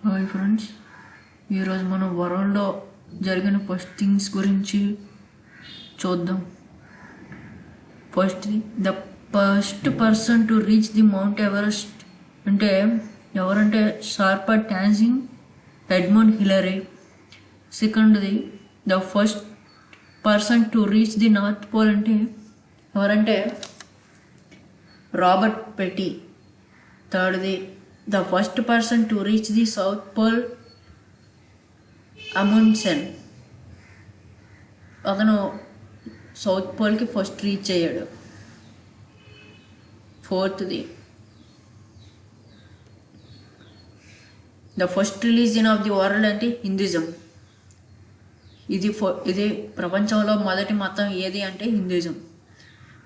Hi friends, ఈరోజు మనం వరల్డ్లో జరిగిన ఫస్ట్ థింగ్స్ గురించి చూద్దాం. The first person to reach the mount Everest అంటే ఎవరంటే షార్పర్ ట్యాన్జింగ్ ఎడ్మండ్ హిలరీ. సెకండ్ది the first person to reach the north pole అంటే ఎవరంటే రాబర్ట్ పెటీ. థర్డ్ది the first person to reach the south pole Amundsen. అతను south పోల్కి ఫస్ట్ రీచ్ అయ్యాడు. ఫోర్త్ది the first religion of the world అంటే హిందూయిజం. ఇది ప్రపంచంలో మొదటి మతం ఏది అంటే Hinduism.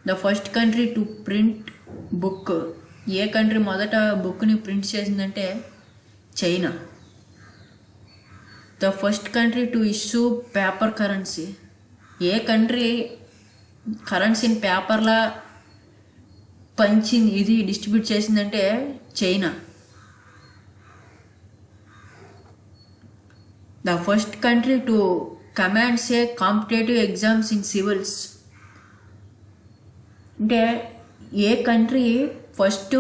The first country to print book. A country మొదట బుక్ని ప్రింట్ చేసిందంటే China. The first country to issue paper currency. ఏ కంట్రీ కరెన్సీని పేపర్లా డిస్ట్రిబ్యూట్ చేసిందంటే China. The first country to commands a competitive exams in civils అంటే ఏ country first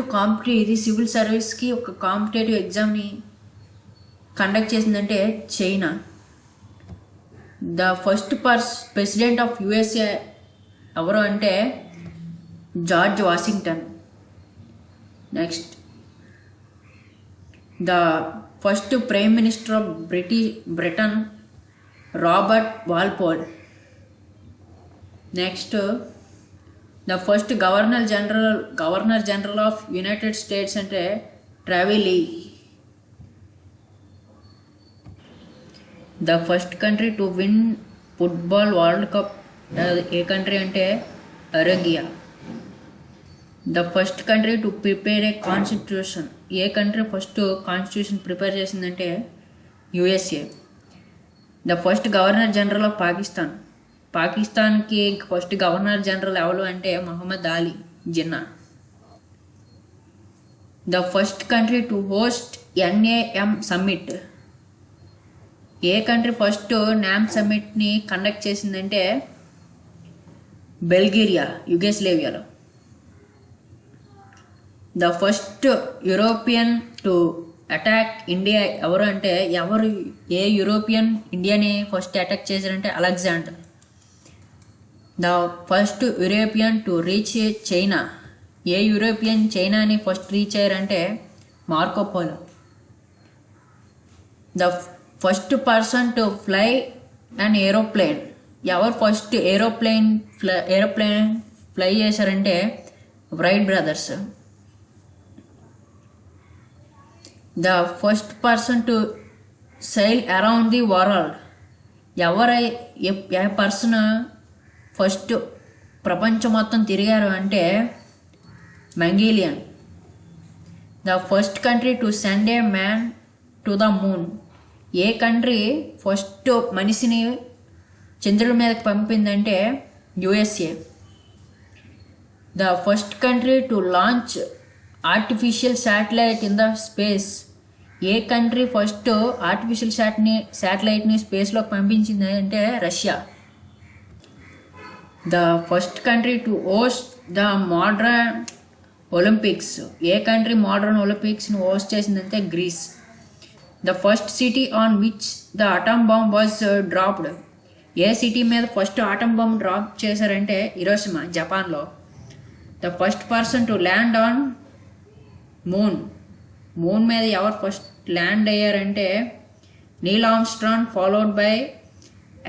civil సర్వీస్కి ఒక కాంపిటేటివ్ ఎగ్జామ్ని కండక్ట్ చేసిందంటే China. The first president of USA ఎవరు అంటే George Washington. Next the first prime minister of Britain Robert Walpole. Next the first governor general of United States అంటే ట్రావెలీ. The first country to win football world cup ఏ country అంటే Arabia. The first country to prepare a constitution. ఏ country first constitution prepare చేసిందంటే USA. The first governor general of పాకిస్తాన్కి first governor general ఎవరు అంటే Muhammad Ali Jinnah. The first country to host NAM summit. ఏ country first NAM సమ్మిట్ని conduct చేసిందంటే Bulgaria, యుగోస్లేవియాలో. The first European to attack India ఎవరు అంటే ఏ యూరోపియన్ ఇండియాని ఫస్ట్ అటాక్ చేశారంటే Alexander. The first European to reach China. ఏ యూరోపియన్ చైనాని ఫస్ట్ రీచ్ అయ్యారంటే Marco Polo. The first person to fly and aeroplane. ఎవరు ఫస్ట్ ఏరోప్లేన్ ఫ్లై చేశారంటే Wright brothers. The first person to sail around the world. ఏ person first ప్రపంచం మొత్తం తిరిగారు అంటే Magellan. The first country to send a man to the moon. ఏ country first మనిషిని చంద్రుడి మీదకి పంపిందంటే USA. The first country to launch artificial satellite in the space. ఏ కంట్రీ ఫస్ట్ ఆర్టిఫిషియల్ శాటిలైట్ని స్పేస్లోకి పంపించింది అంటే Russia. The first country to host the modern olympics. ఏ కంట్రీ మోడర్న్ ఒలింపిక్స్ని హోస్ట్ చేసిందంటే Greece. The first city on which the atom bomb was dropped. ఏ city మీద ఫస్ట్ ఆటమ్ బాంబ్ డ్రాప్ చేశారంటే హిరోషిమా, జపాన్లో. The first person to land on moon మీద ఎవరు first land అయ్యారంటే Neil Armstrong followed by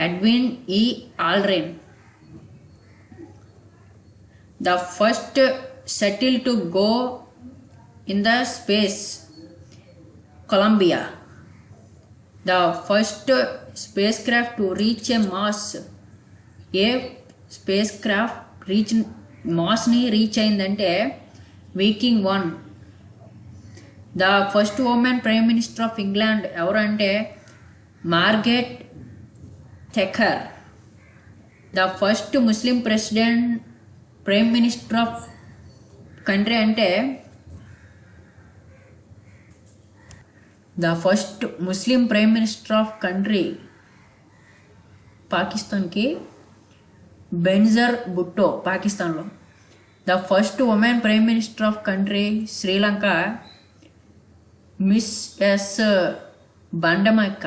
Edwin Aldrin. The first shuttle to go in the space Columbia. The first space craft to reach a Mars. ఏ space craft మాస్ని reach అయిందంటే Viking 1. The first women prime minister of England ఎవరంటే Margaret Thatcher. The first Muslim prime minister of country అంటే the first Muslim prime minister of country పాకిస్తాన్కి బెన్జర్ భుట్టో పాకిస్తాన్లో. The first women prime minister of country Sri Lanka miss S Bandaranaike.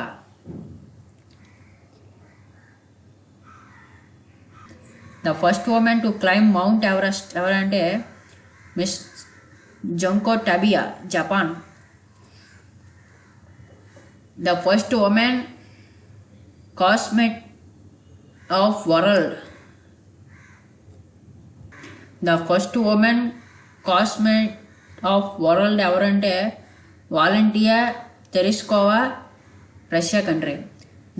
The first women to climb mount Everest ఎవరంటే miss Junko టబియా Japan. The first women cosmonaut of world. The first women cosmonaut of world ఎవరంటే Valentina Tereshkova Russia country.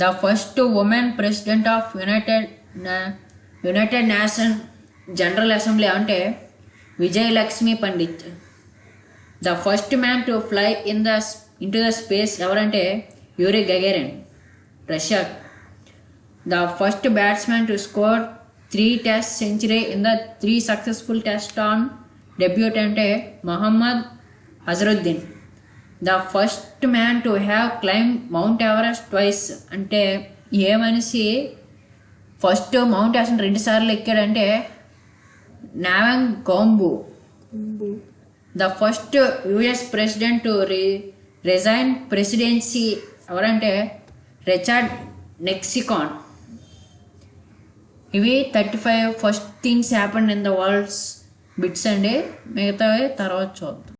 The first women president of united nation general assembly అంటే Vijayalakshmi Pandit. The first man to fly into the space ఎవరంటే Yuri Gagarin Russia. The first batsmen to score 3 test century in the 3 successful test on debut అంటే Mohammad Azharuddin. The first man to have climb mount Everest twice అంటే ఏ మనిషి first mount Everest 2 సార్లు ఎక్కాడంటే Nawang Gombu. The first US president to resign presidency ఎవరంటే Richard Nixon. ఇవి 35 first things happened in the world's bits అండి. మిగతావి తర్వాత చూద్దాం.